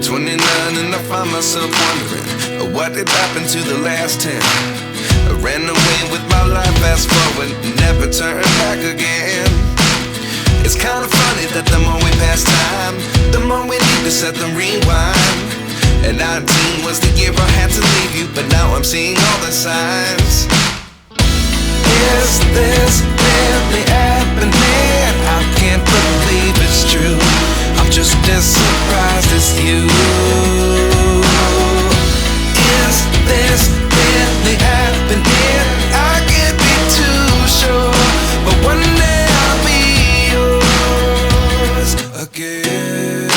29 and I find myself wondering what did happen to the last 10. I ran away with my life, fast forward, never turn back again. It's kind of funny that the more we pass time, the more we need to set the rewind. And 19 was the year I had to leave you, but now I'm seeing all the signs. Is this really happening? I can't believe it's true. I'm just as surprised as you. Is this really happening? I can't be too sure, but one day I'll be yours again.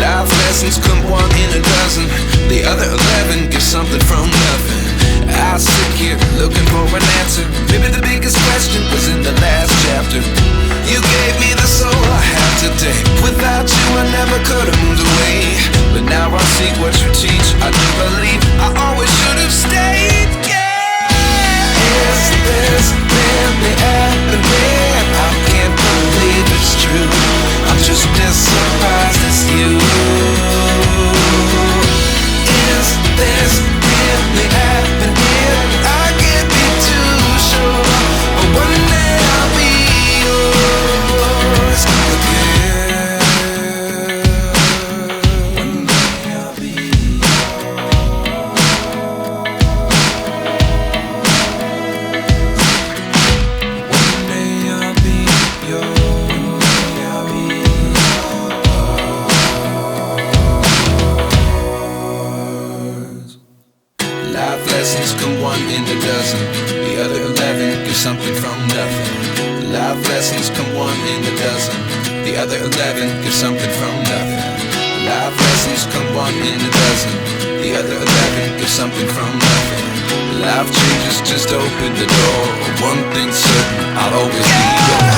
Life lessons come one in a dozen. The other 11 give something from nothing. I sit here looking for an answer. Maybe the biggest question was in the last chapter. You gave me the soul I have today. Without you I never could have moved away. But now I see what you teach. I do believe I always should have stayed. Yeah. Is this really happening? I can't believe it's true. I'm just as surprised as you. Is this really happening? I can't be too sure, but one day I'll be yours again. One day I'll be yours. One day I'll be yours. I'll be yours. Life lessons come one in a dozen. The other 11 give something from nothing. Life lessons come one in a dozen. The other 11 give something from nothing. Life lessons come one in a dozen. The other 11 give something from nothing. Life changes just open the door. One thing's certain, I'll always be yours.